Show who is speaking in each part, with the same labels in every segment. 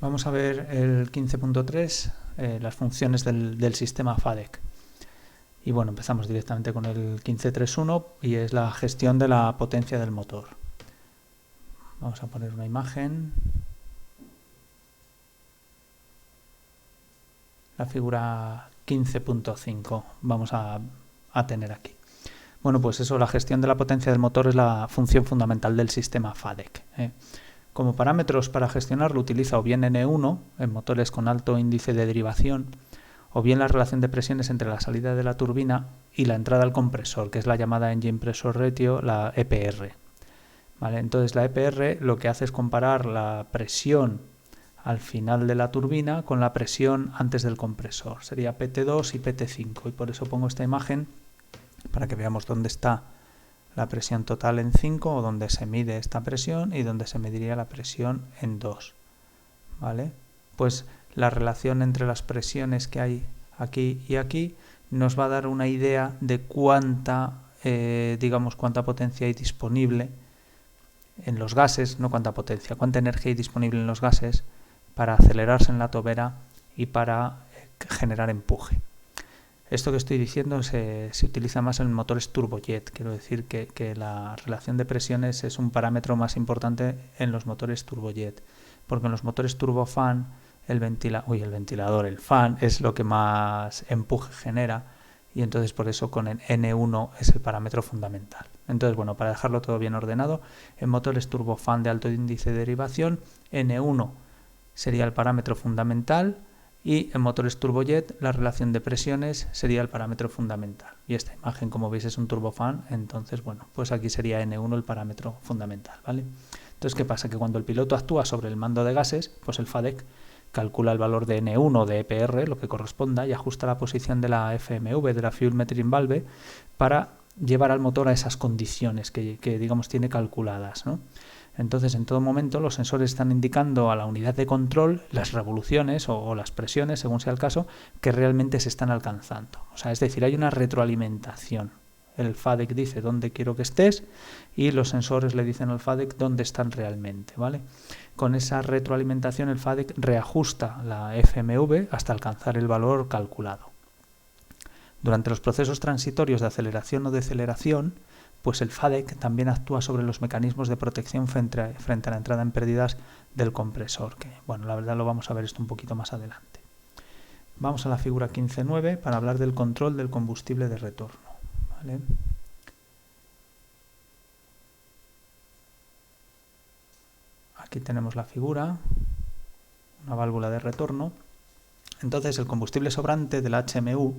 Speaker 1: Vamos a ver el 15.3, las funciones del sistema FADEC. Y bueno, empezamos directamente con el 15.3.1 y es la gestión de la potencia del motor. Vamos a poner una imagen. La figura 15.5 vamos a tener aquí. Bueno, pues eso, la gestión de la potencia del motor es la función fundamental del sistema FADEC. Como parámetros para gestionarlo utiliza o bien N1 en motores con alto índice de derivación, o bien la relación de presiones entre la salida de la turbina y la entrada al compresor, que es la llamada Engine Pressure Ratio, la EPR. ¿Vale? Entonces la EPR lo que hace es comparar la presión al final de la turbina con la presión antes del compresor. Sería PT2 y PT5, y por eso pongo esta imagen para que veamos dónde está la presión total en 5 o donde se mide esta presión y donde se mediría la presión en 2. ¿Vale? Pues la relación entre las presiones que hay aquí y aquí nos va a dar una idea de cuánta potencia hay disponible en los gases, no cuánta potencia, cuánta energía hay disponible en los gases para acelerarse en la tobera y para generar empuje. Esto que estoy diciendo se utiliza más en motores turbojet. Quiero decir que la relación de presiones es un parámetro más importante en los motores turbojet, porque en los motores turbofan el fan es lo que más empuje genera, y entonces por eso con el N1 es el parámetro fundamental. Entonces, bueno, para dejarlo todo bien ordenado, en motores turbofan de alto índice de derivación, N1 sería el parámetro fundamental, y en motores turbojet la relación de presiones sería el parámetro fundamental. Y esta imagen, como veis, es un turbofan, entonces, bueno, pues aquí sería N1 el parámetro fundamental, ¿vale? Entonces, ¿qué pasa? Que cuando el piloto actúa sobre el mando de gases, pues el FADEC calcula el valor de N1 de EPR, lo que corresponda, y ajusta la posición de la FMV, de la Fuel Metering Valve, para llevar al motor a esas condiciones que digamos, tiene calculadas, ¿no? Entonces, en todo momento, los sensores están indicando a la unidad de control las revoluciones o las presiones, según sea el caso, que realmente se están alcanzando. O sea, es decir, hay una retroalimentación. El FADEC dice dónde quiero que estés y los sensores le dicen al FADEC dónde están realmente, ¿vale? Con esa retroalimentación el FADEC reajusta la FMV hasta alcanzar el valor calculado. Durante los procesos transitorios de aceleración o deceleración, pues el FADEC también actúa sobre los mecanismos de protección frente a la entrada en pérdidas del compresor, que, bueno, la verdad lo vamos a ver esto un poquito más adelante. Vamos a la figura 15.9 para hablar del control del combustible de retorno, ¿vale? Aquí tenemos la figura, una válvula de retorno. Entonces el combustible sobrante del HMU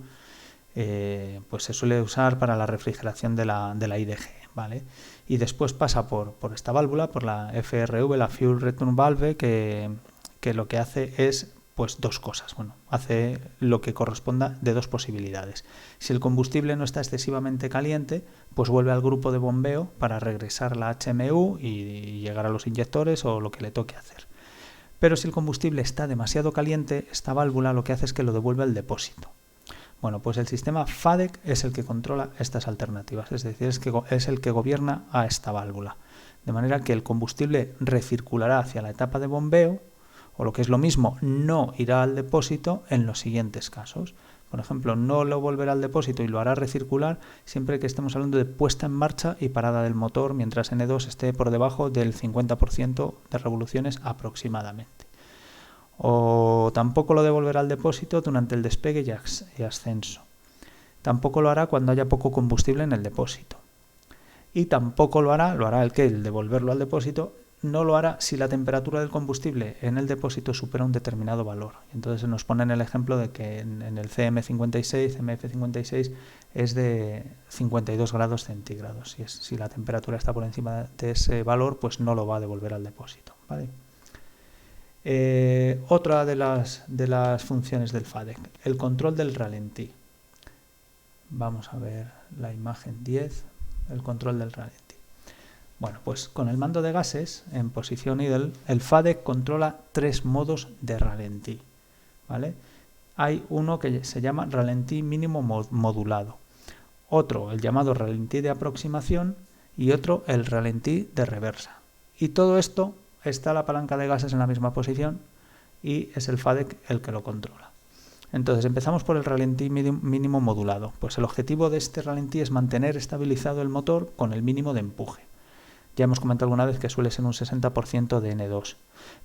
Speaker 1: pues se suele usar para la refrigeración de la IDG, ¿vale? Y después pasa por esta válvula, por la FRV, la Fuel Return Valve, que lo que hace es pues dos cosas. Bueno, hace lo que corresponda de dos posibilidades. Si el combustible no está excesivamente caliente, pues vuelve al grupo de bombeo para regresar la HMU y llegar a los inyectores o lo que le toque hacer. Pero si el combustible está demasiado caliente, esta válvula lo que hace es que lo devuelve al depósito. Bueno, pues el sistema FADEC es el que controla estas alternativas, es decir, es el que gobierna a esta válvula. De manera que el combustible recirculará hacia la etapa de bombeo, o lo que es lo mismo, no irá al depósito en los siguientes casos. Por ejemplo, no lo volverá al depósito y lo hará recircular siempre que estemos hablando de puesta en marcha y parada del motor, mientras N2 esté por debajo del 50% de revoluciones aproximadamente. O tampoco lo devolverá al depósito durante el despegue y ascenso. Tampoco lo hará cuando haya poco combustible en el depósito. Y tampoco lo hará el devolverlo al depósito, no lo hará si la temperatura del combustible en el depósito supera un determinado valor. Entonces nos ponen el ejemplo de que en el CMF56 es de 52 grados centígrados. Si la temperatura está por encima de ese valor, pues no lo va a devolver al depósito, ¿vale? Otra de las funciones del FADEC, el control del ralentí. Vamos a ver la imagen 10, el control del ralentí. Bueno, pues con el mando de gases en posición idle, el FADEC controla tres modos de ralentí, ¿vale? Hay uno que se llama ralentí mínimo modulado, otro el llamado ralentí de aproximación y otro el ralentí de reversa. Y todo esto está la palanca de gases en la misma posición y es el FADEC el que lo controla. Entonces empezamos por el ralentí mínimo modulado. Pues el objetivo de este ralentí es mantener estabilizado el motor con el mínimo de empuje. Ya hemos comentado alguna vez que suele ser un 60% de N2.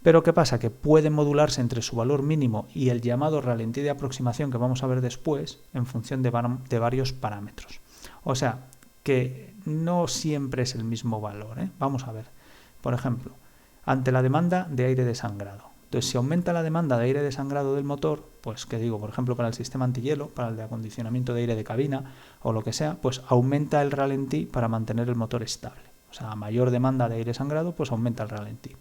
Speaker 1: Pero ¿qué pasa? Que puede modularse entre su valor mínimo y el llamado ralentí de aproximación que vamos a ver después en función de varios parámetros. O sea, que no siempre es el mismo valor, ¿eh? Vamos a ver. Por ejemplo, ante la demanda de aire desangrado. Entonces, si aumenta la demanda de aire desangrado del motor, pues que digo, por ejemplo, para el sistema antihielo, para el de acondicionamiento de aire de cabina o lo que sea, pues aumenta el ralentí para mantener el motor estable. O sea, a mayor demanda de aire sangrado, pues aumenta el ralentí.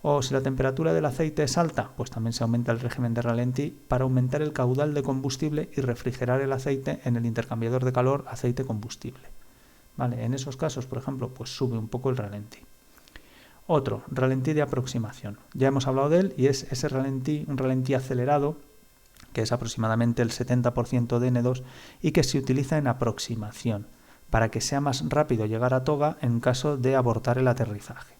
Speaker 1: O si la temperatura del aceite es alta, pues también se aumenta el régimen de ralentí para aumentar el caudal de combustible y refrigerar el aceite en el intercambiador de calor aceite-combustible. ¿Vale? En esos casos, por ejemplo, pues sube un poco el ralentí. Otro, ralentí de aproximación. Ya hemos hablado de él y es ese ralentí, un ralentí acelerado, que es aproximadamente el 70% de N2 y que se utiliza en aproximación, para que sea más rápido llegar a toga en caso de abortar el aterrizaje.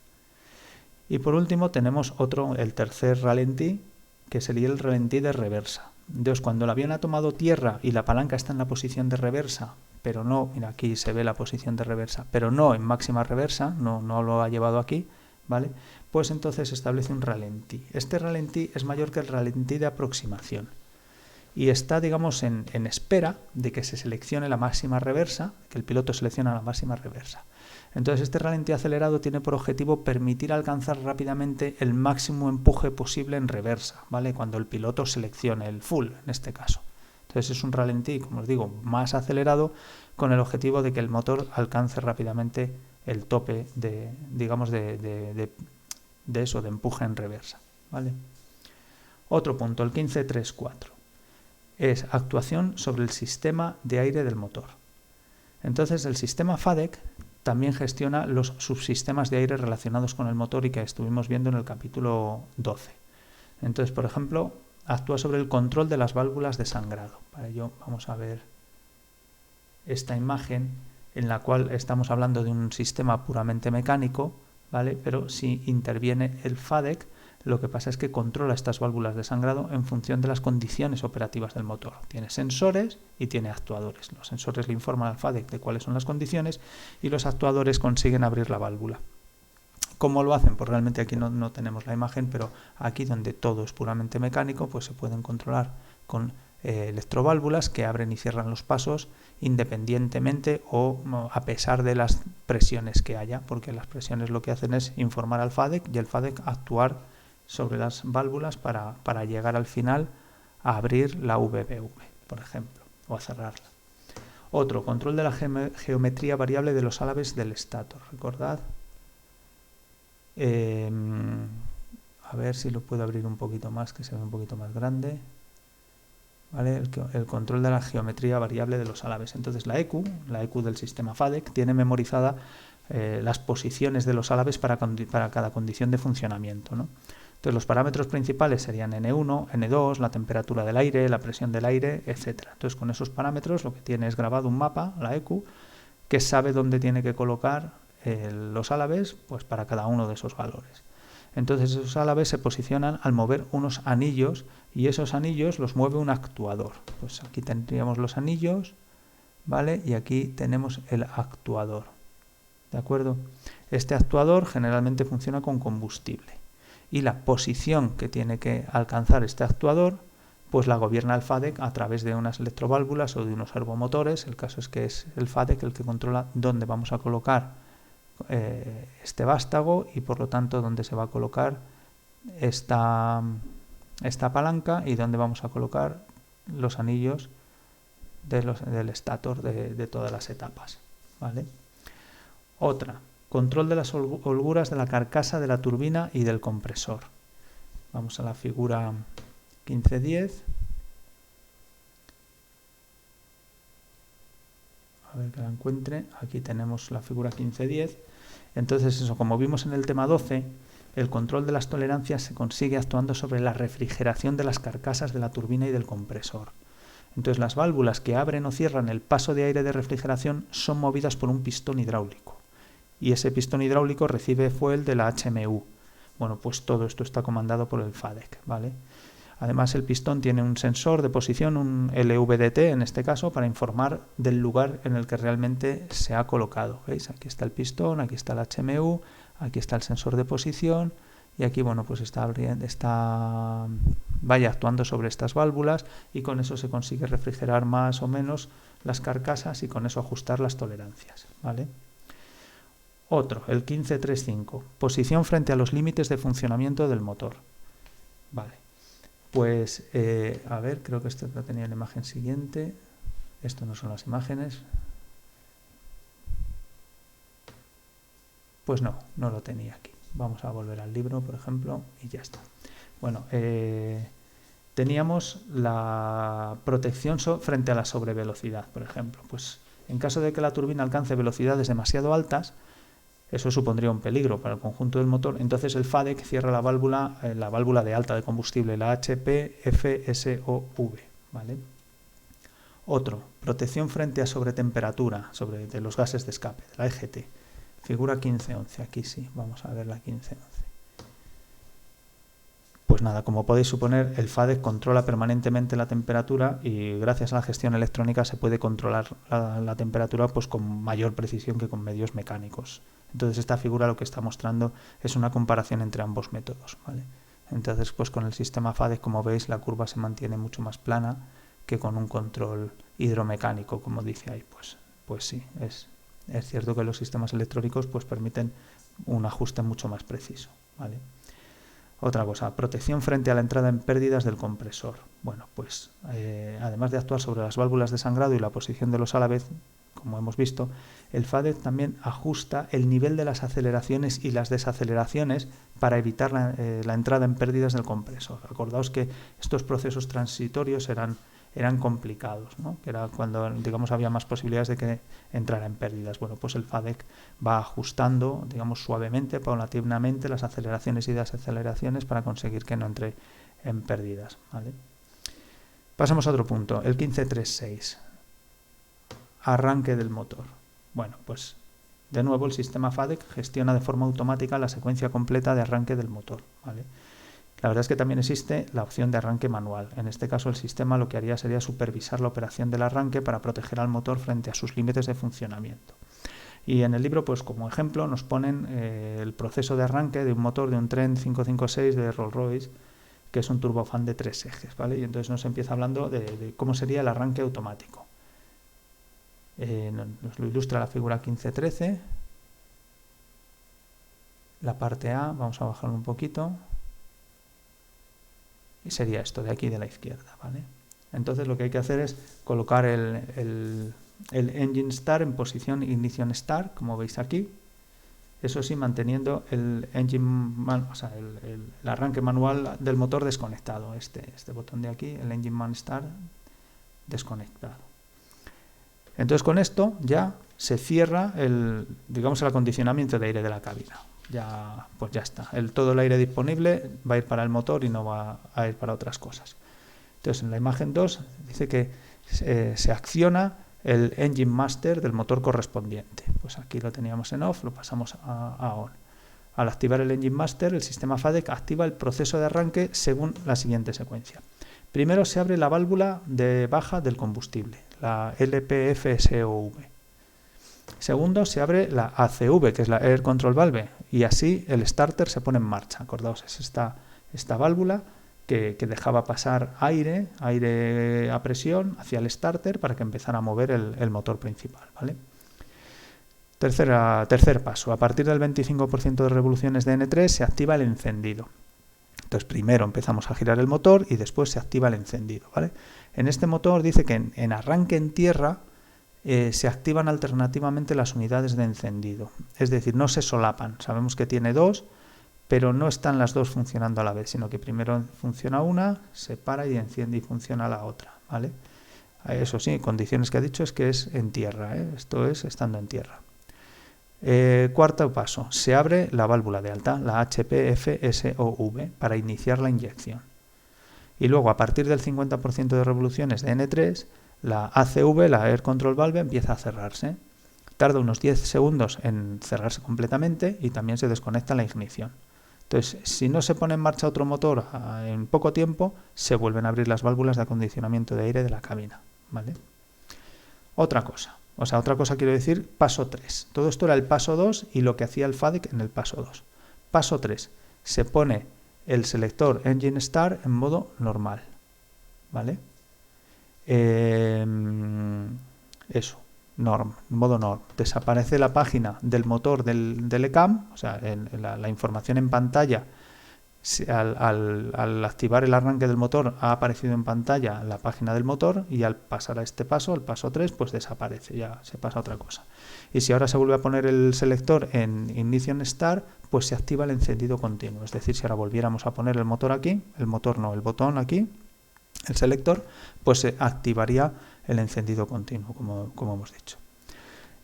Speaker 1: Y por último tenemos otro, el tercer ralentí, que sería el ralentí de reversa. Entonces, cuando el avión ha tomado tierra y la palanca está en la posición de reversa, pero no, mira, aquí se ve la posición de reversa, pero no en máxima reversa, no lo ha llevado aquí, ¿vale? Pues entonces se establece un ralentí. Este ralentí es mayor que el ralentí de aproximación y está, digamos, en espera de que se seleccione la máxima reversa, que el piloto selecciona la máxima reversa. Entonces este ralentí acelerado tiene por objetivo permitir alcanzar rápidamente el máximo empuje posible en reversa, ¿vale? Cuando el piloto seleccione el full, en este caso. Entonces es un ralentí, como os digo, más acelerado con el objetivo de que el motor alcance rápidamente el tope de, digamos, de empuje en reversa, ¿vale? Otro punto, el 15.3.4, es actuación sobre el sistema de aire del motor. Entonces el sistema FADEC también gestiona los subsistemas de aire relacionados con el motor y que estuvimos viendo en el capítulo 12. Entonces, por ejemplo, actúa sobre el control de las válvulas de sangrado. Para ello vamos a ver esta imagen en la cual estamos hablando de un sistema puramente mecánico, ¿vale? Pero si interviene el FADEC, lo que pasa es que controla estas válvulas de sangrado en función de las condiciones operativas del motor. Tiene sensores y tiene actuadores. Los sensores le informan al FADEC de cuáles son las condiciones y los actuadores consiguen abrir la válvula. ¿Cómo lo hacen? Pues realmente aquí no tenemos la imagen, pero aquí donde todo es puramente mecánico, pues se pueden controlar con electroválvulas que abren y cierran los pasos independientemente o a pesar de las presiones que haya, porque las presiones lo que hacen es informar al FADEC y el FADEC actuar sobre las válvulas para llegar al final a abrir la VBV, por ejemplo, o a cerrarla. Otro, control de la geometría variable de los álabes del estator. Recordad. A ver si lo puedo abrir un poquito más, que se ve un poquito más grande. ¿Vale? El control de la geometría variable de los álabes. Entonces la EQ del sistema FADEC tiene memorizada las posiciones de los álabes para cada condición de funcionamiento, ¿no? Entonces los parámetros principales serían N1, N2, la temperatura del aire, la presión del aire, etc. Entonces con esos parámetros lo que tiene es grabado un mapa, la EQ, que sabe dónde tiene que colocar los álabes pues para cada uno de esos valores. Entonces esos álabes se posicionan al mover unos anillos y esos anillos los mueve un actuador. Pues aquí tendríamos los anillos, ¿vale? Y aquí tenemos el actuador, ¿de acuerdo? Este actuador generalmente funciona con combustible y la posición que tiene que alcanzar este actuador pues la gobierna el FADEC a través de unas electroválvulas o de unos servomotores. El caso es que es el FADEC el que controla dónde vamos a colocar este vástago y por lo tanto dónde se va a colocar esta palanca y dónde vamos a colocar los anillos del estator de todas las etapas, ¿vale? Otra, control de las holguras de la carcasa de la turbina y del compresor. Vamos a la figura 15.10. A ver que la encuentre. Aquí tenemos la figura 15.10. Entonces eso, como vimos en el tema 12, el control de las tolerancias se consigue actuando sobre la refrigeración de las carcasas de la turbina y del compresor. Entonces las válvulas que abren o cierran el paso de aire de refrigeración son movidas por un pistón hidráulico. Y ese pistón hidráulico recibe fuel de la HMU. Bueno, pues todo esto está comandado por el FADEC, ¿vale? Además, el pistón tiene un sensor de posición, un LVDT en este caso, para informar del lugar en el que realmente se ha colocado. ¿Veis? Aquí está el pistón, aquí está el HMU, aquí está el sensor de posición y aquí, bueno, pues está vaya actuando sobre estas válvulas y con eso se consigue refrigerar más o menos las carcasas y con eso ajustar las tolerancias, ¿vale? Otro, el 1535, posición frente a los límites de funcionamiento del motor. Vale. Pues, a ver, creo que esto lo tenía en la imagen siguiente. Esto no son las imágenes. Pues no lo tenía aquí. Vamos a volver al libro, por ejemplo, y ya está. Bueno, teníamos la protección frente a la sobrevelocidad, por ejemplo. Pues en caso de que la turbina alcance velocidades demasiado altas, eso supondría un peligro para el conjunto del motor. Entonces el FADEC cierra la válvula de alta de combustible, la HPFSOV, ¿vale? Otro, protección frente a sobretemperatura, de los gases de escape, de la EGT. Figura 1511, aquí sí, vamos a ver la 1511. Pues nada, como podéis suponer, el FADEC controla permanentemente la temperatura y gracias a la gestión electrónica se puede controlar la temperatura pues con mayor precisión que con medios mecánicos. Entonces esta figura lo que está mostrando es una comparación entre ambos métodos, ¿vale? Entonces pues con el sistema FADEC, como veis, la curva se mantiene mucho más plana que con un control hidromecánico, como dice ahí. Pues sí, es cierto que los sistemas electrónicos pues permiten un ajuste mucho más preciso, ¿vale? Otra cosa, protección frente a la entrada en pérdidas del compresor. Bueno, pues además de actuar sobre las válvulas de sangrado y la posición de los a la vez, como hemos visto, el FADEC también ajusta el nivel de las aceleraciones y las desaceleraciones para evitar la entrada en pérdidas del compresor. Acordaos que estos procesos transitorios eran complicados, ¿no? Que era cuando, digamos, había más posibilidades de que entrara en pérdidas. Bueno, pues el FADEC va ajustando, digamos, suavemente, paulatinamente las aceleraciones y desaceleraciones para conseguir que no entre en pérdidas, ¿vale? Pasamos a otro punto, el 1536, arranque del motor. Bueno, pues de nuevo el sistema FADEC gestiona de forma automática la secuencia completa de arranque del motor, ¿vale? La verdad es que también existe la opción de arranque manual. En este caso el sistema lo que haría sería supervisar la operación del arranque para proteger al motor frente a sus límites de funcionamiento. Y en el libro, pues como ejemplo, nos ponen el proceso de arranque de un motor de un Trent 556 de Rolls-Royce, que es un turbofan de 3 ejes, ¿vale? Y entonces nos empieza hablando de cómo sería el arranque automático. Nos lo ilustra la figura 1513. La parte A, vamos a bajarlo un poquito. Y sería esto de aquí de la izquierda, ¿vale? Entonces lo que hay que hacer es colocar el engine start en posición ignition start, como veis aquí. Eso sí, manteniendo el arranque manual del motor desconectado. Este botón de aquí, el engine man start, desconectado. Entonces con esto ya se cierra el acondicionamiento de aire de la cabina. Pues ya está. Todo el aire disponible va a ir para el motor y no va a ir para otras cosas. Entonces en la imagen 2 dice que se acciona el engine master del motor correspondiente. Pues aquí lo teníamos en off, lo pasamos a on. Al activar el engine master, el sistema FADEC activa el proceso de arranque según la siguiente secuencia. Primero se abre la válvula de baja del combustible, la LPFSOV. Segundo, se abre la ACV, que es la Air Control Valve, y así el starter se pone en marcha. Acordaos, es esta válvula que dejaba pasar aire a presión hacia el starter para que empezara a mover el motor principal, ¿vale? Tercer paso, a partir del 25% de revoluciones de N3 se activa el encendido. Entonces primero empezamos a girar el motor y después se activa el encendido, ¿vale? En este motor dice que en arranque en tierra se activan alternativamente las unidades de encendido, es decir, no se solapan. Sabemos que tiene dos, pero no están las dos funcionando a la vez, sino que primero funciona una, se para y enciende y funciona la otra, ¿vale? Eso sí, condiciones que ha dicho es que es en tierra, ¿eh? Esto es estando en tierra. Cuarto paso, se abre la válvula de alta, la HPFSOV, para iniciar la inyección. Y luego, a partir del 50% de revoluciones de N3, la ACV, la Air Control Valve, empieza a cerrarse. Tarda unos 10 segundos en cerrarse completamente y también se desconecta la ignición. Entonces, si no se pone en marcha otro motor en poco tiempo, se vuelven a abrir las válvulas de acondicionamiento de aire de la cabina, ¿vale? Otra cosa quiero decir, paso 3. Todo esto era el paso 2 y lo que hacía el FADEC en el paso 2. Paso 3. Se pone el selector Engine Start en modo normal, ¿vale? Modo norm. Desaparece la página del motor del ECAM, o sea, la información en pantalla. Al activar el arranque del motor ha aparecido en pantalla la página del motor y al pasar a este paso, el paso 3, pues desaparece, ya se pasa a otra cosa. Y si ahora se vuelve a poner el selector en Ignition Start, pues se activa el encendido continuo. Es decir, si ahora volviéramos a poner el motor aquí, el botón aquí, el selector, pues se activaría el encendido continuo, como hemos dicho.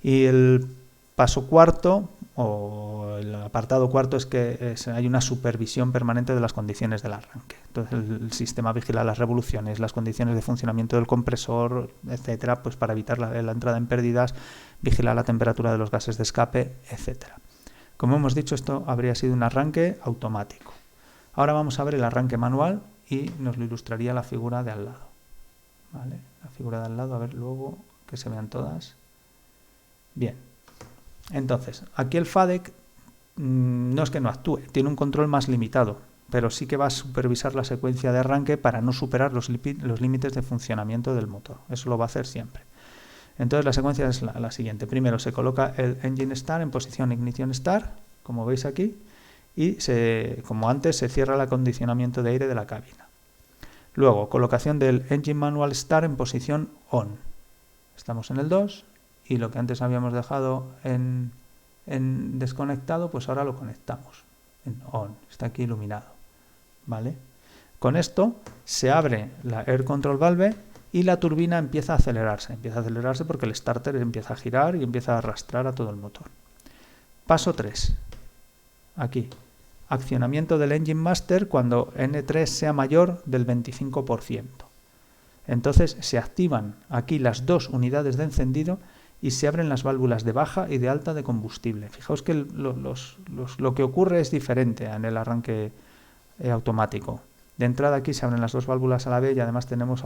Speaker 1: Y el paso cuarto, o el apartado cuarto, es que hay una supervisión permanente de las condiciones del arranque. Entonces el sistema vigila las revoluciones, las condiciones de funcionamiento del compresor, etcétera, pues para evitar la entrada en pérdidas, vigila la temperatura de los gases de escape, etcétera. Como hemos dicho, esto habría sido un arranque automático. Ahora vamos a ver el arranque manual y nos lo ilustraría la figura de al lado. ¿Vale? La figura de al lado, a ver luego que se vean todas. Bien. Entonces, aquí el FADEC no es que no actúe, tiene un control más limitado, pero sí que va a supervisar la secuencia de arranque para no superar los límites de funcionamiento del motor. Eso lo va a hacer siempre. Entonces la secuencia es la siguiente. Primero se coloca el Engine Start en posición Ignition Start, como veis aquí, y como antes se cierra el acondicionamiento de aire de la cabina. Luego, colocación del Engine Manual Start en posición On. Estamos en el 2. Y lo que antes habíamos dejado en desconectado, pues ahora lo conectamos en on, está aquí iluminado, ¿vale? Con esto se abre la Air Control Valve y la turbina empieza a acelerarse porque el starter empieza a girar y empieza a arrastrar a todo el motor. Paso 3, aquí, accionamiento del Engine Master cuando N3 sea mayor del 25%. Entonces se activan aquí las dos unidades de encendido y se abren las válvulas de baja y de alta de combustible. Fijaos que lo que ocurre es diferente en el arranque automático. De entrada aquí se abren las dos válvulas a la vez y además tenemos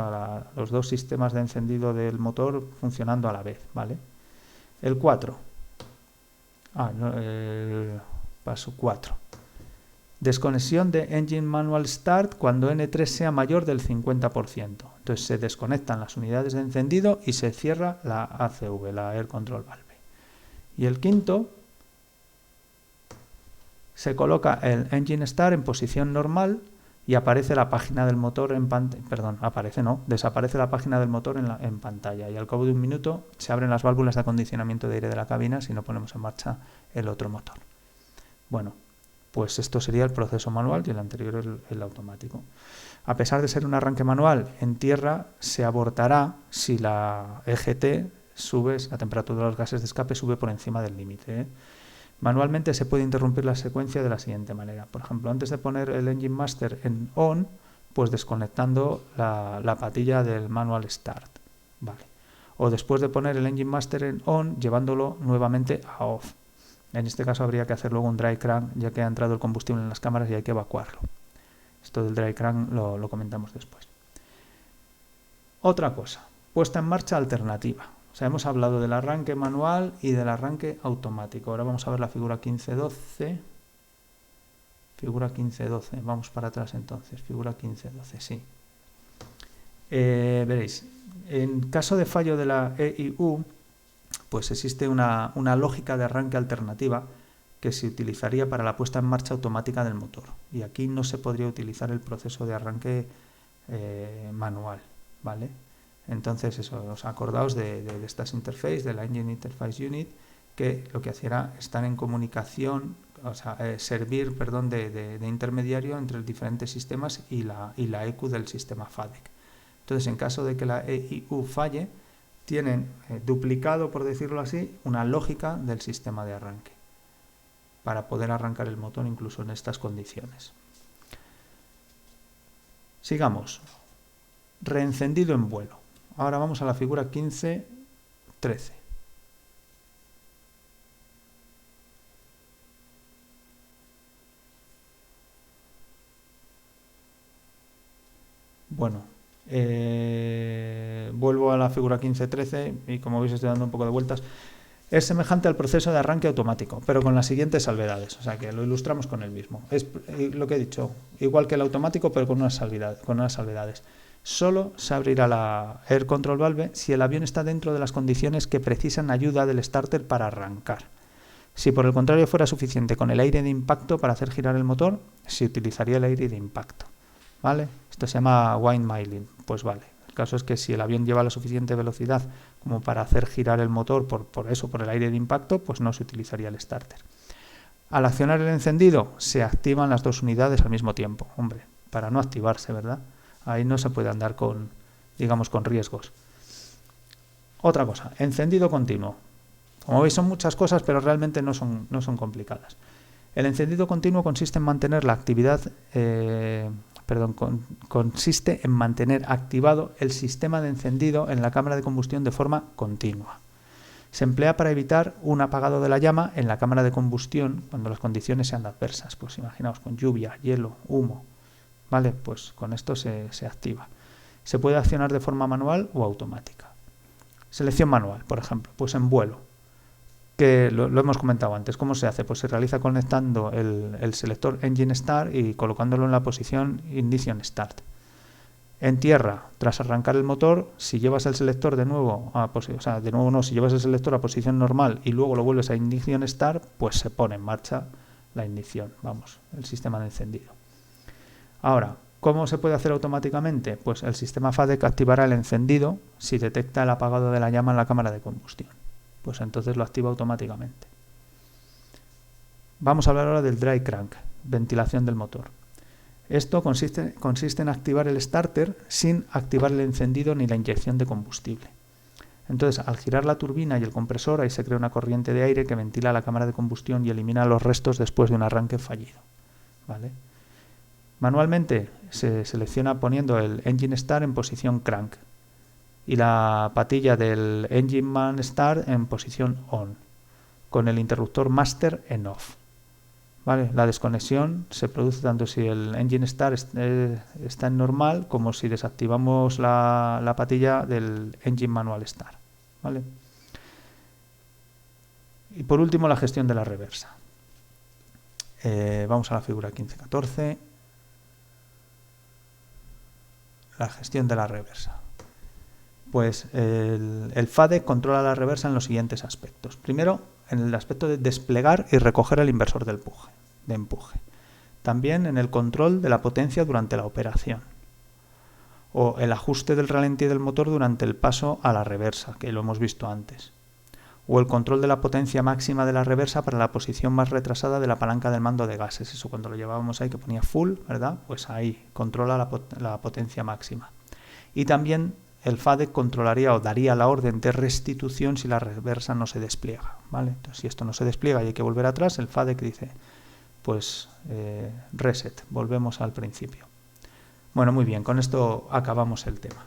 Speaker 1: los dos sistemas de encendido del motor funcionando a la vez, ¿vale? El 4. Paso 4. Desconexión de Engine Manual Start cuando N3 sea mayor del 50%. Entonces se desconectan las unidades de encendido y se cierra la ACV, la Air Control Valve. Y el quinto, se coloca el Engine Start en posición normal y aparece la página del motor en pantalla. Desaparece la página del motor en pantalla. Y al cabo de un minuto se abren las válvulas de acondicionamiento de aire de la cabina si no ponemos en marcha el otro motor. Bueno, pues esto sería el proceso manual y el anterior el automático. A pesar de ser un arranque manual, en tierra se abortará si la EGT sube, la temperatura de los gases de escape sube por encima del límite. Manualmente se puede interrumpir la secuencia de la siguiente manera. Por ejemplo, antes de poner el Engine Master en On, pues desconectando la patilla del Manual Start. Vale. O después de poner el Engine Master en On, llevándolo nuevamente a Off. En este caso habría que hacer luego un dry crank, ya que ha entrado el combustible en las cámaras y hay que evacuarlo. Esto del dry crank lo comentamos después. Otra cosa, puesta en marcha alternativa. O sea, hemos hablado del arranque manual y del arranque automático. Ahora vamos a ver la figura 15.12. Figura 15.12. Vamos para atrás entonces. Figura 15.12, sí. Veréis, en caso de fallo de la EIU, pues existe una lógica de arranque alternativa que se utilizaría para la puesta en marcha automática del motor. Y aquí no se podría utilizar el proceso de arranque manual, ¿vale? Entonces, os acordaos de estas interfaces, de la Engine Interface Unit, que lo que hacía era estar en comunicación, o sea, servir de intermediario entre los diferentes sistemas y la ECU del sistema FADEC. Entonces, en caso de que la EIU falle, tienen duplicado, por decirlo así, una lógica del sistema de arranque para poder arrancar el motor incluso en estas condiciones. Sigamos. Reencendido en vuelo. Ahora vamos a la figura 15.13. Bueno, vuelvo a la figura 15.13 y como veis estoy dando un poco de vueltas. Es semejante al proceso de arranque automático, pero con las siguientes salvedades. O sea que lo ilustramos con el mismo. Es lo que he dicho, igual que el automático, pero con unas salvedades. Solo se abrirá la Air Control Valve si el avión está dentro de las condiciones que precisan ayuda del starter para arrancar. Si por el contrario fuera suficiente con el aire de impacto para hacer girar el motor, se utilizaría el aire de impacto. ¿Vale? Esto se llama windmilling. Pues vale. El caso es que si el avión lleva la suficiente velocidad como para hacer girar el motor por el aire de impacto, pues no se utilizaría el starter. Al accionar el encendido, se activan las dos unidades al mismo tiempo. Hombre, para no activarse, ¿verdad? Ahí no se puede andar con riesgos. Otra cosa, encendido continuo. Como veis son muchas cosas, pero realmente no son complicadas. El encendido continuo consiste en mantener la actividad... consiste en mantener activado el sistema de encendido en la cámara de combustión de forma continua. Se emplea para evitar un apagado de la llama en la cámara de combustión cuando las condiciones sean adversas. Pues imaginaos con lluvia, hielo, humo. ¿Vale? Pues con esto se activa. Se puede accionar de forma manual o automática. Selección manual, por ejemplo, pues en vuelo. Que lo hemos comentado antes. ¿Cómo se hace? Pues se realiza conectando el selector Engine Start y colocándolo en la posición Ignition Start. En tierra, tras arrancar el motor, si llevas el selector si llevas el selector a posición normal y luego lo vuelves a Ignition Start, pues se pone en marcha la ignición, el sistema de encendido. Ahora, ¿cómo se puede hacer automáticamente? Pues el sistema FADEC activará el encendido si detecta el apagado de la llama en la cámara de combustión. Pues entonces lo activa automáticamente. Vamos a hablar ahora del dry crank, ventilación del motor. Esto consiste en activar el starter sin activar el encendido ni la inyección de combustible. Entonces, al girar la turbina y el compresor, ahí se crea una corriente de aire que ventila la cámara de combustión y elimina los restos después de un arranque fallido. ¿Vale? Manualmente se selecciona poniendo el Engine Start en posición crank y la patilla del Engine Man Start en posición on, con el interruptor Master en off. ¿Vale? La desconexión se produce tanto si el Engine Start está en normal como si desactivamos la patilla del Engine Manual Start. ¿Vale? Y por último, la gestión de la reversa. Vamos a la figura 15.14. La gestión de la reversa. Pues el FADEC controla la reversa en los siguientes aspectos. Primero, en el aspecto de desplegar y recoger el inversor de empuje. También en el control de la potencia durante la operación. O el ajuste del ralentí del motor durante el paso a la reversa, que lo hemos visto antes. O el control de la potencia máxima de la reversa para la posición más retrasada de la palanca del mando de gases. Eso cuando lo llevábamos ahí que ponía full, ¿verdad? Pues ahí controla la potencia máxima. Y también el FADEC controlaría o daría la orden de restitución si la reversa no se despliega, ¿vale? Entonces, si esto no se despliega y hay que volver atrás, el FADEC dice, pues reset, volvemos al principio. Bueno, muy bien, con esto acabamos el tema.